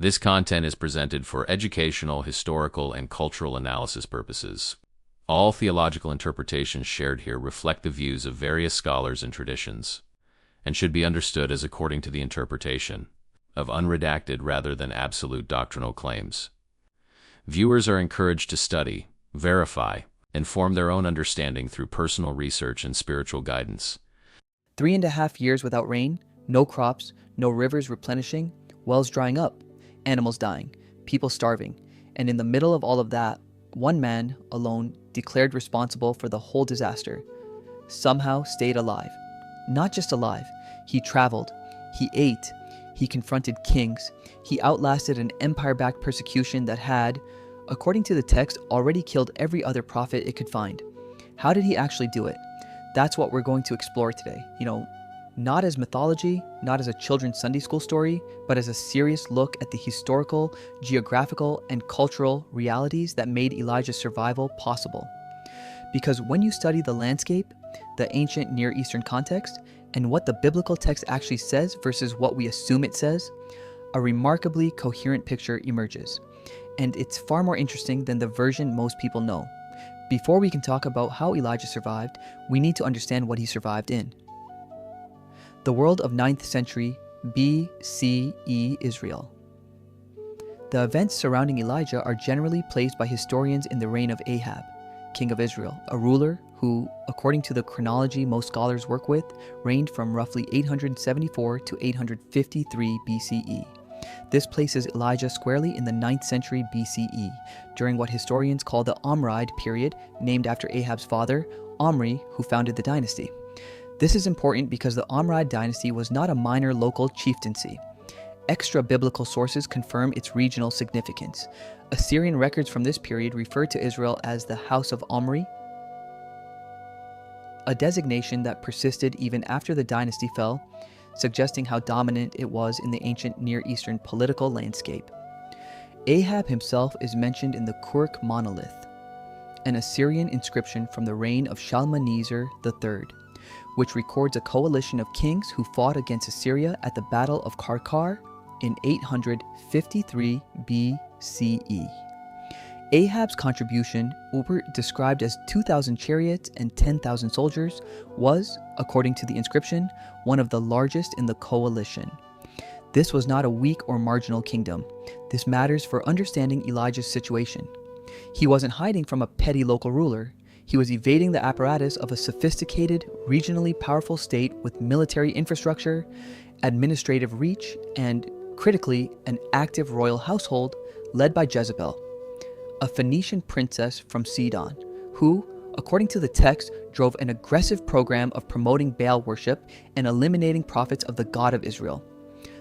This content is presented for educational, historical, and cultural analysis purposes. All theological interpretations shared here reflect the views of various scholars and traditions, and should be understood as according to the interpretation of unredacted rather than absolute doctrinal claims. Viewers are encouraged to study, verify, and form their own understanding through personal research and spiritual guidance. 3.5 years without rain, no crops, no rivers replenishing, wells drying up, animals dying, people starving, and in the middle of all of that, one man alone, declared responsible for the whole disaster, somehow stayed alive. Not just alive, he traveled, he ate, he confronted kings, he outlasted an empire-backed persecution that had, according to the text, already killed every other prophet it could find. How did he actually do it? That's what we're going to explore today. Not as mythology, not as a children's Sunday school story, but as a serious look at the historical, geographical, and cultural realities that made Elijah's survival possible. Because when you study the landscape, the ancient Near Eastern context, and what the biblical text actually says versus what we assume it says, a remarkably coherent picture emerges. And it's far more interesting than the version most people know. Before we can talk about how Elijah survived, we need to understand what he survived in. The world of 9th century BCE Israel. The events surrounding Elijah are generally placed by historians in the reign of Ahab, king of Israel, a ruler who, according to the chronology most scholars work with, reigned from roughly 874 to 853 BCE. This places Elijah squarely in the 9th century BCE, during what historians call the Omride period, named after Ahab's father, Omri, who founded the dynasty. This is important because the Omride dynasty was not a minor local chieftaincy. Extra-biblical sources confirm its regional significance. Assyrian records from this period refer to Israel as the House of Omri, a designation that persisted even after the dynasty fell, suggesting how dominant it was in the ancient Near Eastern political landscape. Ahab himself is mentioned in the Kurk monolith, an Assyrian inscription from the reign of Shalmaneser III, which records a coalition of kings who fought against Assyria at the Battle of Karkar in 853 BCE. Ahab's contribution, described as 2,000 chariots and 10,000 soldiers, was, according to the inscription, one of the largest in the coalition. This was not a weak or marginal kingdom. This matters for understanding Elijah's situation. He wasn't hiding from a petty local ruler. He was evading the apparatus of a sophisticated, regionally powerful state with military infrastructure, administrative reach, and, critically, an active royal household led by Jezebel, a Phoenician princess from Sidon, who, according to the text, drove an aggressive program of promoting Baal worship and eliminating prophets of the God of Israel.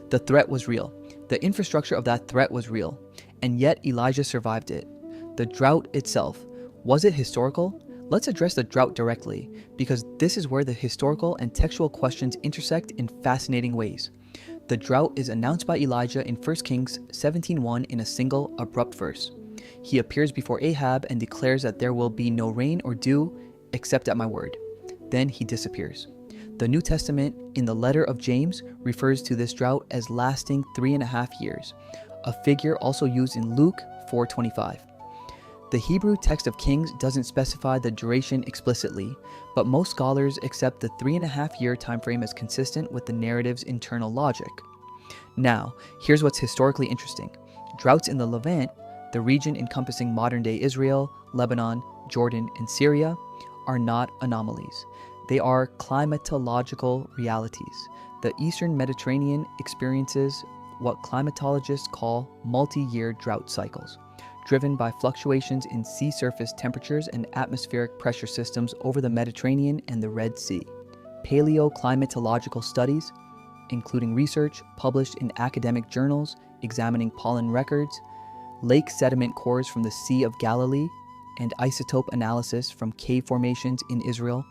The threat was real. The infrastructure of that threat was real, and yet Elijah survived it. The drought itself, was it historical? Let's address the drought directly, because this is where the historical and textual questions intersect in fascinating ways. The drought is announced by Elijah in 1 Kings 17:1 in a single, abrupt verse. He appears before Ahab and declares that there will be no rain or dew except at my word. Then he disappears. The New Testament, in the letter of James, refers to this drought as lasting 3.5 years, a figure also used in Luke 4:25. The Hebrew text of Kings doesn't specify the duration explicitly, but most scholars accept the 3.5-year timeframe as consistent with the narrative's internal logic. Now, here's what's historically interesting. Droughts in the Levant, the region encompassing modern-day Israel, Lebanon, Jordan, and Syria, are not anomalies. They are climatological realities. The Eastern Mediterranean experiences what climatologists call multi-year drought cycles, driven by fluctuations in sea surface temperatures and atmospheric pressure systems over the Mediterranean and the Red Sea. Paleoclimatological studies, including research published in academic journals examining pollen records, lake sediment cores from the Sea of Galilee, and isotope analysis from cave formations in Israel,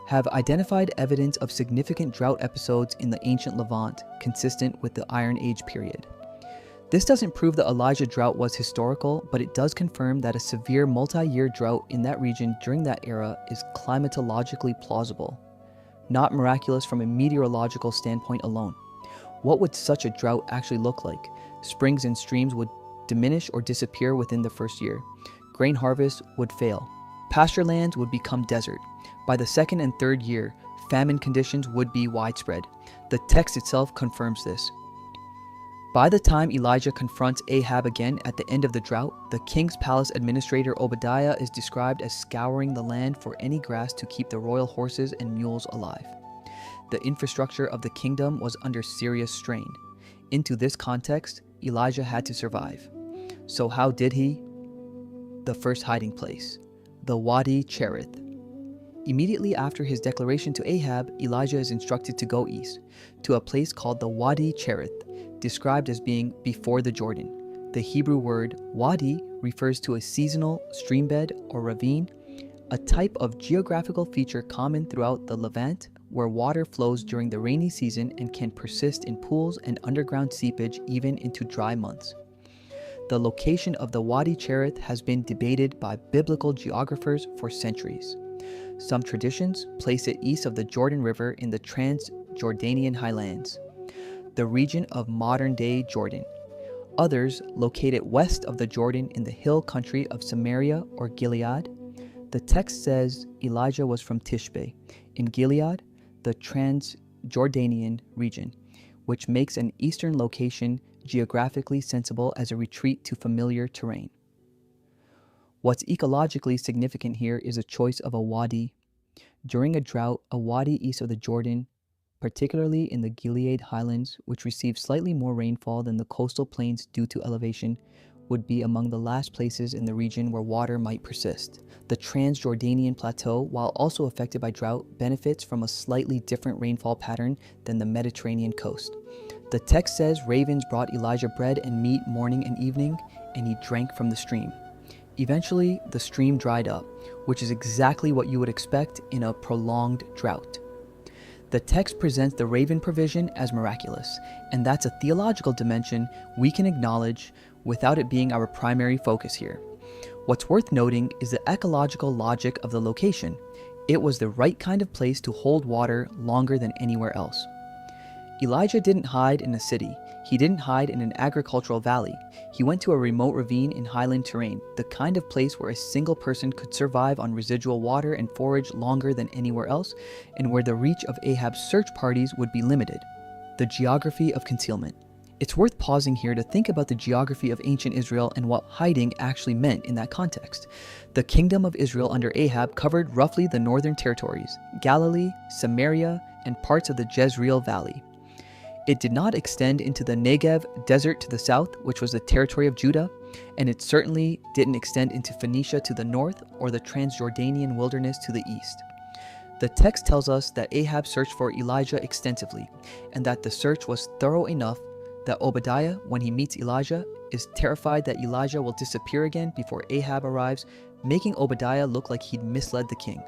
have identified evidence of significant drought episodes in the ancient Levant, consistent with the Iron Age period. This doesn't prove the Elijah drought was historical, but it does confirm that a severe multi-year drought in that region during that era is climatologically plausible, not miraculous from a meteorological standpoint alone. What would such a drought actually look like? Springs and streams would diminish or disappear within the first year. Grain harvest would fail. Pasture lands would become desert. By the second and third year, famine conditions would be widespread. The text itself confirms this. By the time Elijah confronts Ahab again at the end of the drought, the king's palace administrator Obadiah is described as scouring the land for any grass to keep the royal horses and mules alive. The infrastructure of the kingdom was under serious strain. Into this context, Elijah had to survive. So how did he? The first hiding place, the Wadi Cherith. Immediately after his declaration to Ahab, Elijah is instructed to go east, to a place called the Wadi Cherith, described as being before the Jordan. The Hebrew word wadi refers to a seasonal streambed or ravine, a type of geographical feature common throughout the Levant, where water flows during the rainy season and can persist in pools and underground seepage even into dry months. The location of the Wadi Cherith has been debated by biblical geographers for centuries. Some traditions place it east of the Jordan River in the Transjordanian highlands, the region of modern-day Jordan. Others locate it west of the Jordan in the hill country of Samaria or Gilead. The text says Elijah was from Tishbe, in Gilead, the Transjordanian region, which makes an eastern location geographically sensible as a retreat to familiar terrain. What's ecologically significant here is a choice of a wadi. During a drought, a wadi east of the Jordan, particularly in the Gilead highlands, which receive slightly more rainfall than the coastal plains due to elevation, would be among the last places in the region where water might persist. The Transjordanian plateau, while also affected by drought, benefits from a slightly different rainfall pattern than the Mediterranean coast. The text says ravens brought Elijah bread and meat morning and evening, and he drank from the stream. Eventually, the stream dried up, which is exactly what you would expect in a prolonged drought. The text presents the raven provision as miraculous, and that's a theological dimension we can acknowledge without it being our primary focus here. What's worth noting is the ecological logic of the location. It was the right kind of place to hold water longer than anywhere else. Elijah didn't hide in a city. He didn't hide in an agricultural valley. He went to a remote ravine in highland terrain, the kind of place where a single person could survive on residual water and forage longer than anywhere else, and where the reach of Ahab's search parties would be limited. The geography of concealment. It's worth pausing here to think about the geography of ancient Israel and what hiding actually meant in that context. The kingdom of Israel under Ahab covered roughly the northern territories, Galilee, Samaria, and parts of the Jezreel Valley. It did not extend into the Negev desert to the south, which was the territory of Judah, and it certainly didn't extend into Phoenicia to the north or the Transjordanian wilderness to the east. The text tells us that Ahab searched for Elijah extensively, and that the search was thorough enough that Obadiah, when he meets Elijah, is terrified that Elijah will disappear again before Ahab arrives, making Obadiah look like he'd misled the king.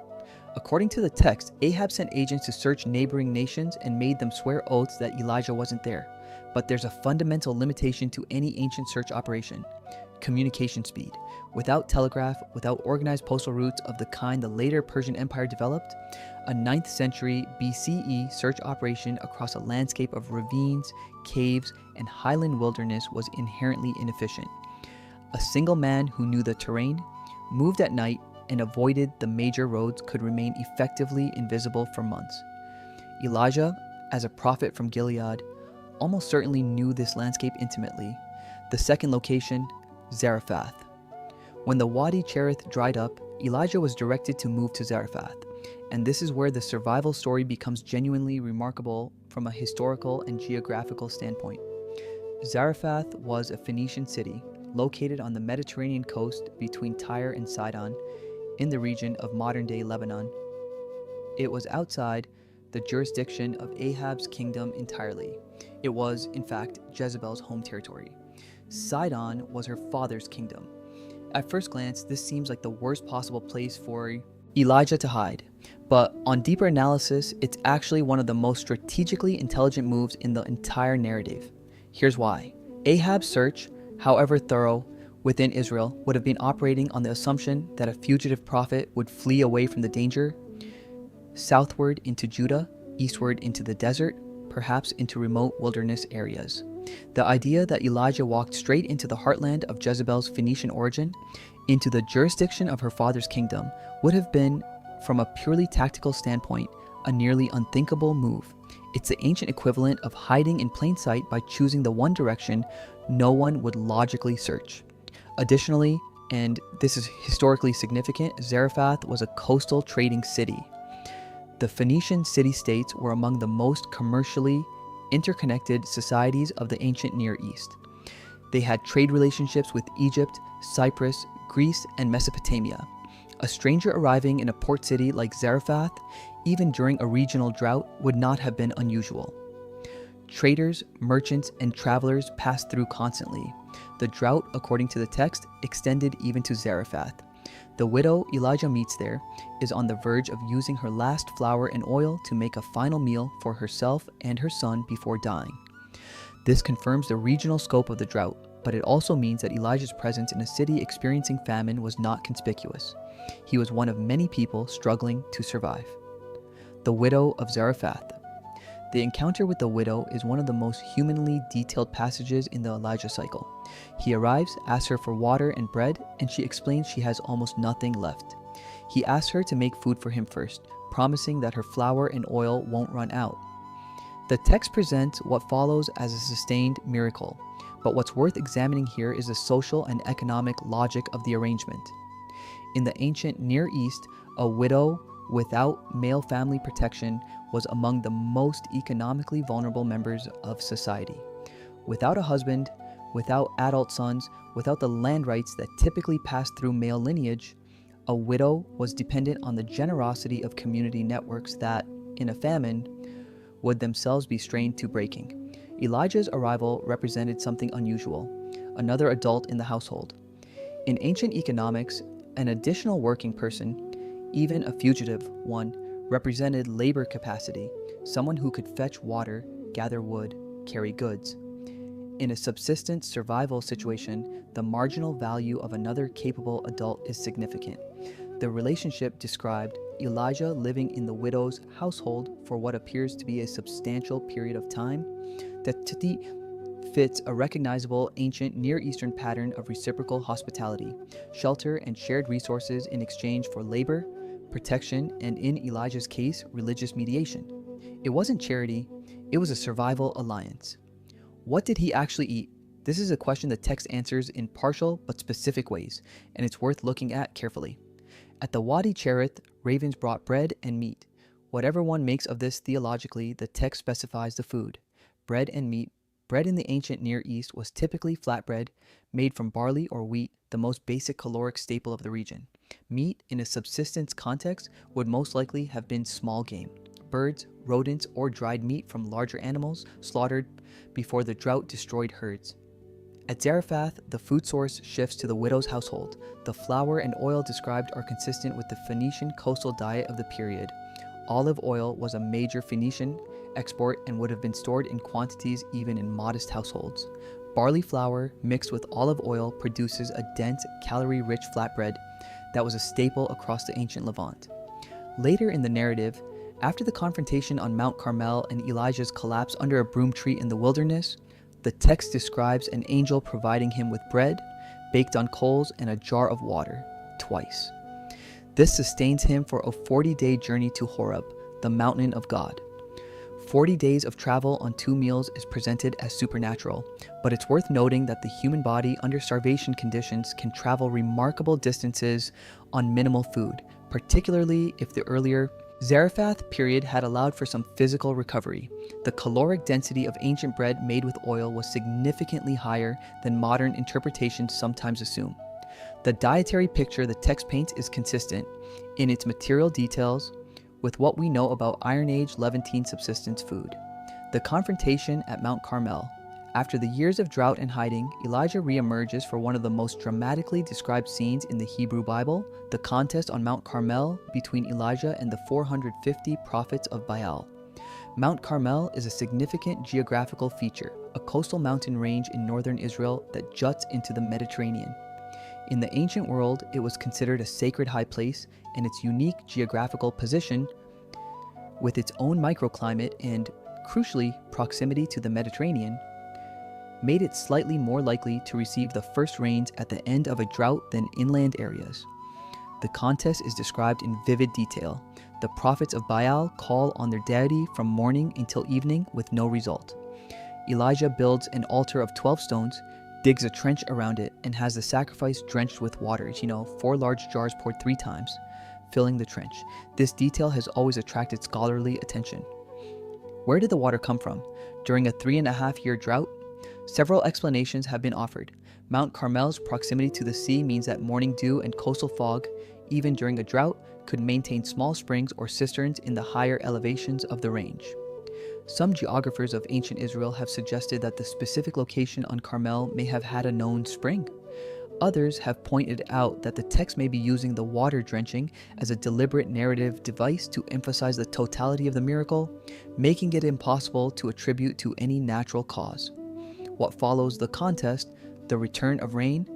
According to the text, Ahab sent agents to search neighboring nations and made them swear oaths that Elijah wasn't there. But there's a fundamental limitation to any ancient search operation: communication speed. Without telegraph, without organized postal routes of the kind the later Persian Empire developed, a 9th century BCE search operation across a landscape of ravines, caves, and highland wilderness was inherently inefficient. A single man who knew the terrain, moved at night, and avoided the major roads could remain effectively invisible for months. Elijah, as a prophet from Gilead, almost certainly knew this landscape intimately. The second location, Zarephath. When the Wadi Cherith dried up, Elijah was directed to move to Zarephath, and this is where the survival story becomes genuinely remarkable from a historical and geographical standpoint. Zarephath was a Phoenician city located on the Mediterranean coast between Tyre and Sidon, in the region of modern-day Lebanon. It was outside the jurisdiction of Ahab's kingdom entirely. It was, in fact, Jezebel's home territory. Sidon was her father's kingdom. At first glance, this seems like the worst possible place for Elijah to hide, but on deeper analysis, it's actually one of the most strategically intelligent moves in the entire narrative. Here's why. Ahab's search, however thorough, within Israel would have been operating on the assumption that a fugitive prophet would flee away from the danger, southward into Judah, eastward into the desert, perhaps into remote wilderness areas. The idea that Elijah walked straight into the heartland of Jezebel's Phoenician origin, into the jurisdiction of her father's kingdom, would have been, from a purely tactical standpoint, a nearly unthinkable move. It's the ancient equivalent of hiding in plain sight by choosing the one direction no one would logically search. Additionally, and this is historically significant, Zarephath was a coastal trading city. The Phoenician city-states were among the most commercially interconnected societies of the ancient Near East. They had trade relationships with Egypt, Cyprus, Greece, and Mesopotamia. A stranger arriving in a port city like Zarephath, even during a regional drought, would not have been unusual. Traders, merchants, and travelers passed through constantly. The drought, according to the text, extended even to Zarephath. The widow Elijah meets there is on the verge of using her last flour and oil to make a final meal for herself and her son before dying. This confirms the regional scope of the drought, but it also means that Elijah's presence in a city experiencing famine was not conspicuous. He was one of many people struggling to survive. The widow of Zarephath. The encounter with the widow is one of the most humanly detailed passages in the Elijah cycle. He arrives, asks her for water and bread, and she explains she has almost nothing left. He asks her to make food for him first, promising that her flour and oil won't run out. The text presents what follows as a sustained miracle, but what's worth examining here is the social and economic logic of the arrangement. In the ancient Near East, a widow without male family protection was among the most economically vulnerable members of society. Without a husband, without adult sons, without the land rights that typically passed through male lineage, a widow was dependent on the generosity of community networks that, in a famine, would themselves be strained to breaking. Elijah's arrival represented something unusual, another adult in the household. In ancient economics, an additional working person, even a fugitive one, represented labor capacity, someone who could fetch water, gather wood, carry goods. In a subsistence survival situation, the marginal value of another capable adult is significant. The relationship described, Elijah living in the widow's household for what appears to be a substantial period of time, that fits a recognizable ancient Near Eastern pattern of reciprocal hospitality, shelter, and shared resources in exchange for labor, protection, and in Elijah's case, religious mediation. It wasn't charity, it was a survival alliance. What did he actually eat? This is a question the text answers in partial but specific ways, and it's worth looking at carefully. At the Wadi Cherith, ravens brought bread and meat. Whatever one makes of this theologically, the text specifies the food. Bread and meat. Bread in the ancient Near East was typically flatbread, made from barley or wheat, the most basic caloric staple of the region. Meat, in a subsistence context, would most likely have been small game, birds, rodents, or dried meat from larger animals slaughtered before the drought destroyed herds. At Zarephath, the food source shifts to the widow's household. The flour and oil described are consistent with the Phoenician coastal diet of the period. Olive oil was a major Phoenician export and would have been stored in quantities even in modest households. Barley flour mixed with olive oil produces a dense, calorie-rich flatbread that was a staple across the ancient Levant. Later in the narrative, after the confrontation on Mount Carmel and Elijah's collapse under a broom tree in the wilderness, the text describes an angel providing him with bread, baked on coals, and a jar of water, twice. This sustains him for a 40-day journey to Horeb, the mountain of God. 40 days of travel on 2 meals is presented as supernatural, but it's worth noting that the human body under starvation conditions can travel remarkable distances on minimal food, particularly if the earlier Zarephath period had allowed for some physical recovery. The caloric density of ancient bread made with oil was significantly higher than modern interpretations sometimes assume. The dietary picture the text paints is consistent in its material details with what we know about Iron Age Levantine subsistence food. The confrontation at Mount Carmel. After the years of drought and hiding, Elijah reemerges for one of the most dramatically described scenes in the Hebrew Bible, the contest on Mount Carmel between Elijah and the 450 prophets of Baal. Mount Carmel is a significant geographical feature, a coastal mountain range in northern Israel that juts into the Mediterranean. In the ancient world, it was considered a sacred high place, and its unique geographical position, with its own microclimate and, crucially, proximity to the Mediterranean, made it slightly more likely to receive the first rains at the end of a drought than inland areas. The contest is described in vivid detail. The prophets of Baal call on their deity from morning until evening with no result. Elijah builds an altar of 12 stones, digs a trench around it, and has the sacrifice drenched with water. 4 large jars poured 3 times, filling the trench. This detail has always attracted scholarly attention. Where did the water come from? During a 3.5-year drought? Several explanations have been offered. Mount Carmel's proximity to the sea means that morning dew and coastal fog, even during a drought, could maintain small springs or cisterns in the higher elevations of the range. Some geographers of ancient Israel have suggested that the specific location on Carmel may have had a known spring. Others have pointed out that the text may be using the water drenching as a deliberate narrative device to emphasize the totality of the miracle, making it impossible to attribute to any natural cause. What follows the contest, the return of rain,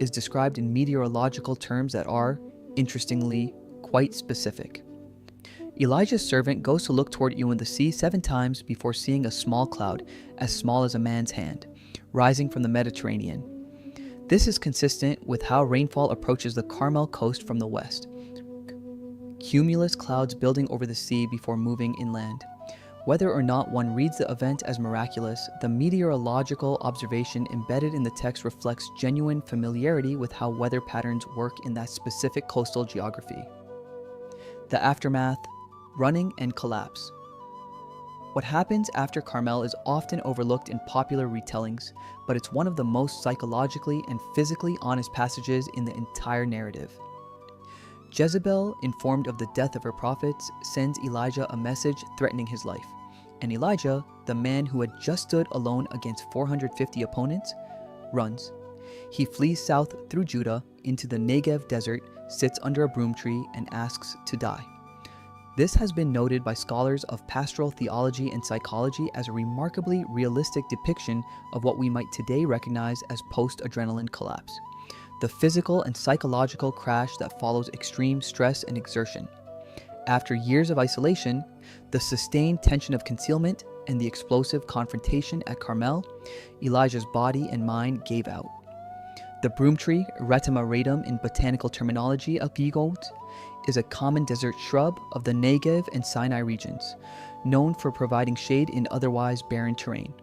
is described in meteorological terms that are, interestingly, quite specific. Elijah's servant goes to look toward you in the sea 7 times before seeing a small cloud, as small as a man's hand, rising from the Mediterranean. This is consistent with how rainfall approaches the Carmel coast from the west. Cumulus clouds building over the sea before moving inland. Whether or not one reads the event as miraculous, the meteorological observation embedded in the text reflects genuine familiarity with how weather patterns work in that specific coastal geography. The aftermath, running and collapse. What happens after Carmel is often overlooked in popular retellings, but it's one of the most psychologically and physically honest passages in the entire narrative. Jezebel, informed of the death of her prophets, sends Elijah a message threatening his life. And Elijah, the man who had just stood alone against 450 opponents, runs. He flees south through Judah into the Negev desert, sits under a broom tree, and asks to die. This has been noted by scholars of pastoral theology and psychology as a remarkably realistic depiction of what we might today recognize as post-adrenaline collapse, the physical and psychological crash that follows extreme stress and exertion. After years of isolation, the sustained tension of concealment, and the explosive confrontation at Carmel, Elijah's body and mind gave out. The broom tree, Retama radum in botanical terminology, is a common desert shrub of the Negev and Sinai regions, known for providing shade in otherwise barren terrain.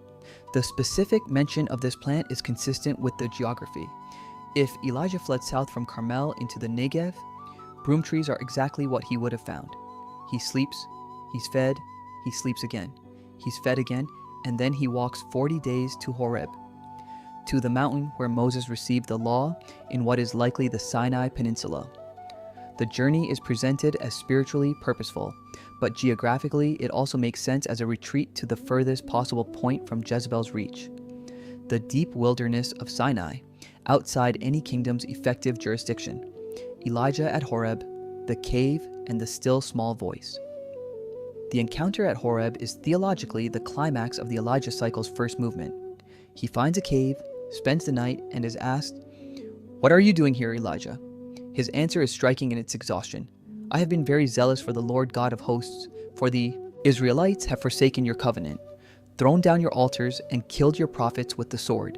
The specific mention of this plant is consistent with the geography. If Elijah fled south from Carmel into the Negev, broom trees are exactly what he would have found. He sleeps, he's fed, he sleeps again, he's fed again, and then he walks 40 days to Horeb, to the mountain where Moses received the law in what is likely the Sinai Peninsula. The journey is presented as spiritually purposeful, but geographically it also makes sense as a retreat to the furthest possible point from Jezebel's reach, the deep wilderness of Sinai, outside any kingdom's effective jurisdiction. Elijah at Horeb, the cave, and the still small voice. The encounter at Horeb is theologically the climax of the Elijah cycle's first movement. He finds a cave, spends the night, and is asked, "What are you doing here, Elijah?" His answer is striking in its exhaustion. "I have been very zealous for the Lord God of hosts, for the Israelites have forsaken your covenant, thrown down your altars, and killed your prophets with the sword.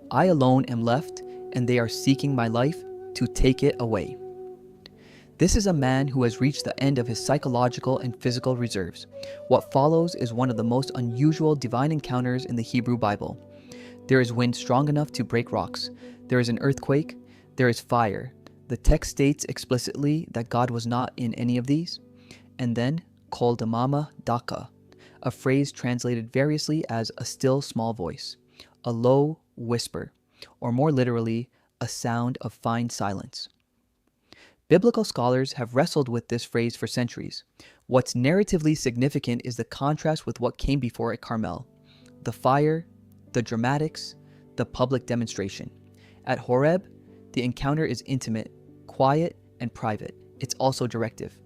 I alone am left, and they are seeking my life to take it away." This is a man who has reached the end of his psychological and physical reserves. What follows is one of the most unusual divine encounters in the Hebrew Bible. There is wind strong enough to break rocks. There is an earthquake. There is fire. The text states explicitly that God was not in any of these. And then, kol damama daka, a phrase translated variously as a still small voice, a low whisper, or more literally, a sound of fine silence. Biblical scholars have wrestled with this phrase for centuries. What's narratively significant is the contrast with what came before at Carmel. The fire, the dramatics, the public demonstration. At Horeb, the encounter is intimate, quiet, and private. It's also directive.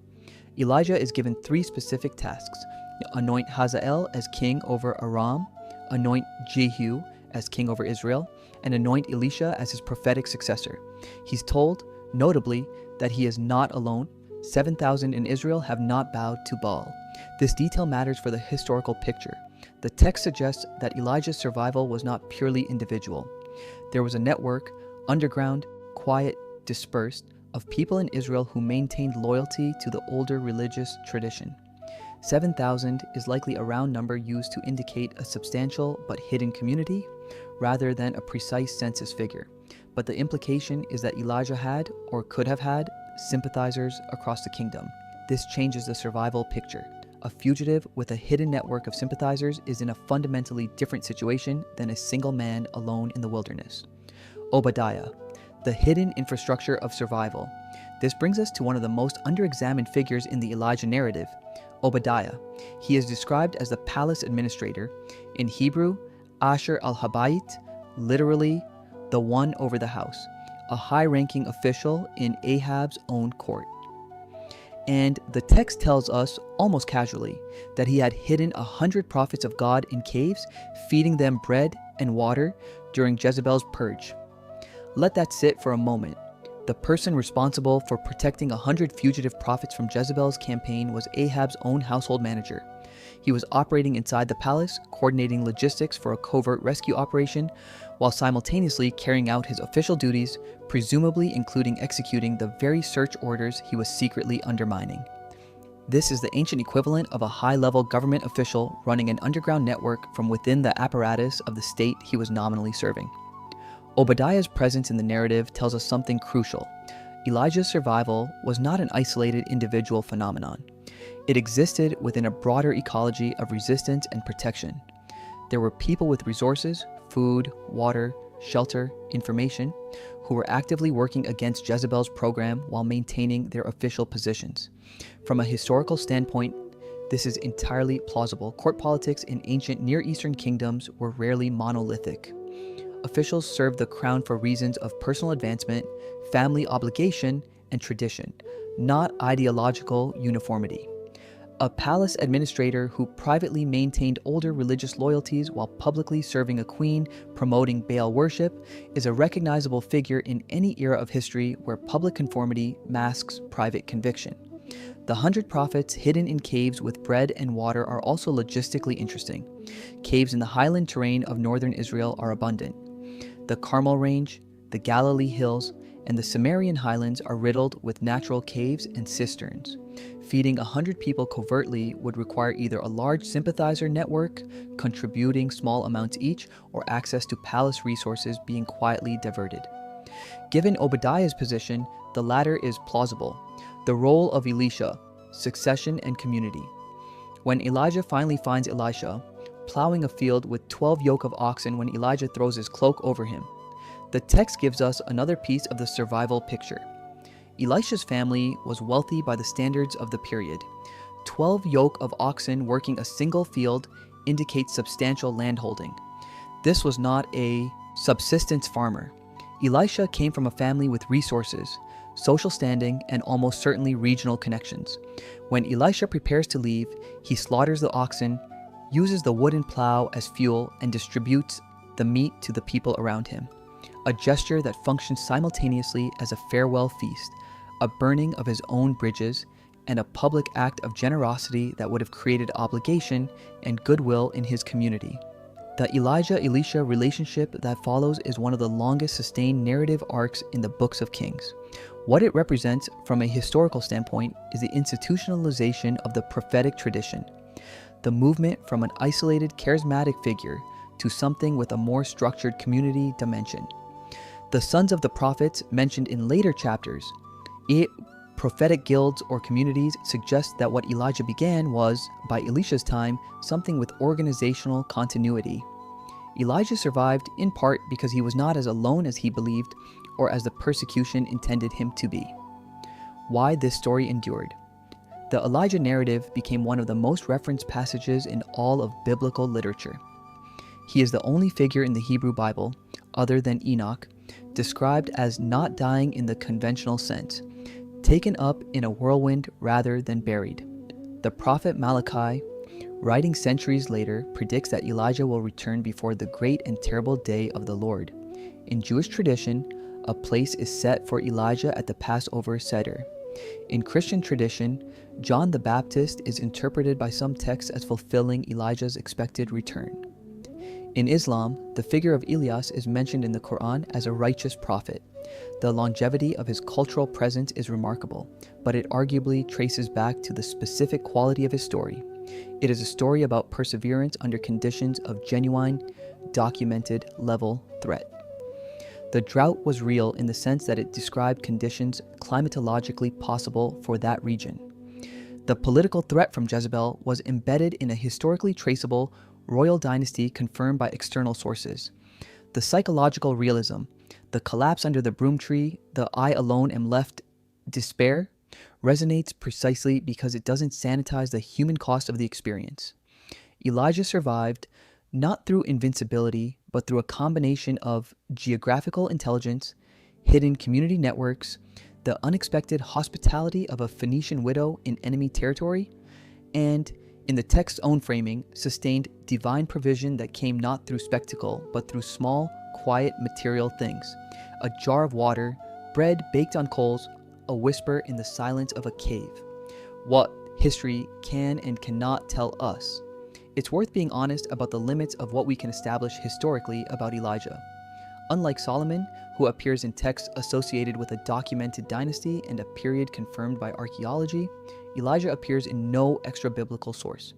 Elijah is given 3 specific tasks: anoint Hazael as king over Aram, anoint Jehu as king over Israel, and anoint Elisha as his prophetic successor. He's told, notably, that he is not alone. 7,000 in Israel have not bowed to Baal. This detail matters for the historical picture. The text suggests that Elijah's survival was not purely individual. There was a network, underground, quiet, dispersed, of people in Israel who maintained loyalty to the older religious tradition. 7,000 is likely a round number used to indicate a substantial but hidden community, rather than a precise census figure. But the implication is that Elijah had, or could have had, sympathizers across the kingdom. This changes the survival picture. A fugitive with a hidden network of sympathizers is in a fundamentally different situation than a single man alone in the wilderness. Obadiah, the hidden infrastructure of survival. This brings us to one of the most underexamined figures in the Elijah narrative, Obadiah. He is described as the palace administrator, in Hebrew, Asher al-Habayit, literally, the one over the house, a high-ranking official in Ahab's own court. And the text tells us, almost casually, that he had hidden 100 prophets of God in caves, feeding them bread and water during Jezebel's purge. Let that sit for a moment. The person responsible for protecting 100 fugitive prophets from Jezebel's campaign was Ahab's own household manager. He was operating inside the palace, coordinating logistics for a covert rescue operation, while simultaneously carrying out his official duties, presumably including executing the very search orders he was secretly undermining. This is the ancient equivalent of a high-level government official running an underground network from within the apparatus of the state he was nominally serving. Obadiah's presence in the narrative tells us something crucial. Elijah's survival was not an isolated individual phenomenon. It existed within a broader ecology of resistance and protection. There were people with resources, food, water, shelter, information, who were actively working against Jezebel's program while maintaining their official positions. From a historical standpoint, this is entirely plausible. Court politics in ancient Near Eastern kingdoms were rarely monolithic. Officials served the crown for reasons of personal advancement, family obligation, and tradition, not ideological uniformity. A palace administrator who privately maintained older religious loyalties while publicly serving a queen promoting Baal worship is a recognizable figure in any era of history where public conformity masks private conviction. The 100 prophets hidden in caves with bread and water are also logistically interesting. Caves in the highland terrain of northern Israel are abundant. The Carmel Range, the Galilee Hills, and the Sumerian highlands are riddled with natural caves and cisterns. Feeding 100 people covertly would require either a large sympathizer network, contributing small amounts each, or access to palace resources being quietly diverted. Given Obadiah's position, the latter is plausible. The role of Elisha, succession and community. When Elijah finally finds Elisha, plowing a field with 12 yoke of oxen when Elijah throws his cloak over him, the text gives us another piece of the survival picture. Elisha's family was wealthy by the standards of the period. 12 yoke of oxen working a single field indicates substantial landholding. This was not a subsistence farmer. Elisha came from a family with resources, social standing, and almost certainly regional connections. When Elisha prepares to leave, he slaughters the oxen, uses the wooden plow as fuel, and distributes the meat to the people around him. A gesture that functions simultaneously as a farewell feast, a burning of his own bridges, and a public act of generosity that would have created obligation and goodwill in his community. The Elijah-Elisha relationship that follows is one of the longest sustained narrative arcs in the books of Kings. What it represents from a historical standpoint is the institutionalization of the prophetic tradition, the movement from an isolated charismatic figure to something with a more structured community dimension. The sons of the prophets mentioned in later chapters, prophetic guilds or communities, suggest that what Elijah began was, by Elisha's time, something with organizational continuity. Elijah survived in part because he was not as alone as he believed or as the persecution intended him to be. Why this story endured. The Elijah narrative became one of the most referenced passages in all of biblical literature. He is the only figure in the Hebrew Bible, other than Enoch, described as not dying in the conventional sense, taken up in a whirlwind rather than buried. The prophet Malachi, writing centuries later, predicts that Elijah will return before the great and terrible day of the Lord. In Jewish tradition, a place is set for Elijah at the Passover Seder. In Christian tradition, John the Baptist is interpreted by some texts as fulfilling Elijah's expected return. In Islam, the figure of Ilyas is mentioned in the Quran as a righteous prophet. The longevity of his cultural presence is remarkable, but it arguably traces back to the specific quality of his story. It is a story about perseverance under conditions of genuine, documented level threat. The drought was real in the sense that it described conditions climatologically possible for that region. The political threat from Jezebel was embedded in a historically traceable royal dynasty confirmed by external sources. The psychological realism, the collapse under the broom tree, the I alone am left despair, resonates precisely because it doesn't sanitize the human cost of the experience. Elijah survived not through invincibility, but through a combination of geographical intelligence, hidden community networks, the unexpected hospitality of a Phoenician widow in enemy territory, and, in the text's own framing, sustained divine provision that came not through spectacle, but through small, quiet material things. A jar of water, bread baked on coals, a whisper in the silence of a cave. What history can and cannot tell us. It's worth being honest about the limits of what we can establish historically about Elijah. Unlike Solomon, who appears in texts associated with a documented dynasty and a period confirmed by archaeology, Elijah appears in no extra-biblical source.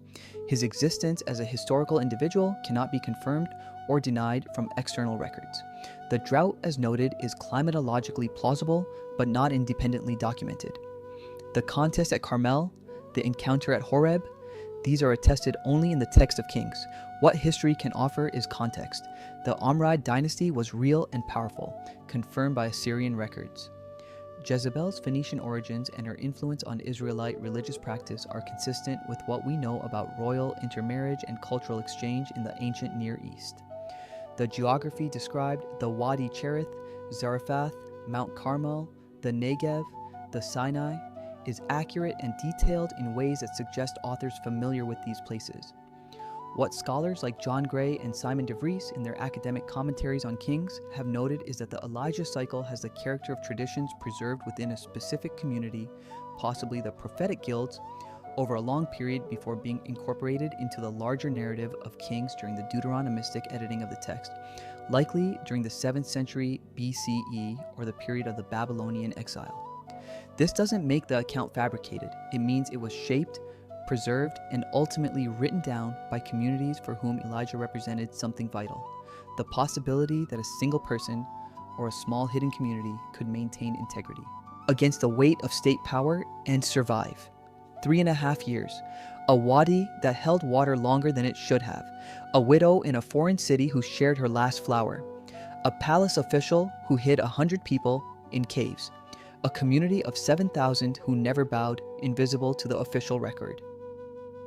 His existence as a historical individual cannot be confirmed or denied from external records. The drought, as noted, is climatologically plausible, but not independently documented. The contest at Carmel, the encounter at Horeb, these are attested only in the text of Kings. What history can offer is context. The Omride dynasty was real and powerful, confirmed by Assyrian records. Jezebel's Phoenician origins and her influence on Israelite religious practice are consistent with what we know about royal intermarriage and cultural exchange in the ancient Near East. The geography described, the Wadi Cherith, Zarephath, Mount Carmel, the Negev, the Sinai, is accurate and detailed in ways that suggest authors familiar with these places. What scholars like John Gray and Simon de Vries in their academic commentaries on Kings have noted is that the Elijah cycle has the character of traditions preserved within a specific community, possibly the prophetic guilds, over a long period before being incorporated into the larger narrative of Kings during the Deuteronomistic editing of the text, likely during the 7th century BCE or the period of the Babylonian exile. This doesn't make the account fabricated. It means it was shaped, preserved, and ultimately written down by communities for whom Elijah represented something vital, the possibility that a single person or a small hidden community could maintain integrity against the weight of state power and survive. 3.5 years, a wadi that held water longer than it should have, a widow in a foreign city who shared her last flower, a palace official who hid 100 people in caves, a community of 7,000 who never bowed, invisible to the official record.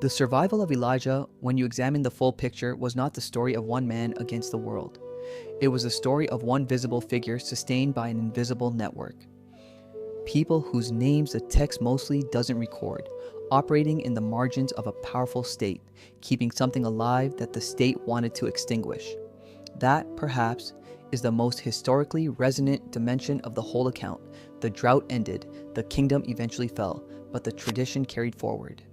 The survival of Elijah, when you examine the full picture, was not the story of one man against the world. It was the story of one visible figure sustained by an invisible network. People whose names the text mostly doesn't record, operating in the margins of a powerful state, keeping something alive that the state wanted to extinguish. That, perhaps, is the most historically resonant dimension of the whole account. The drought ended, the kingdom eventually fell, but the tradition carried forward.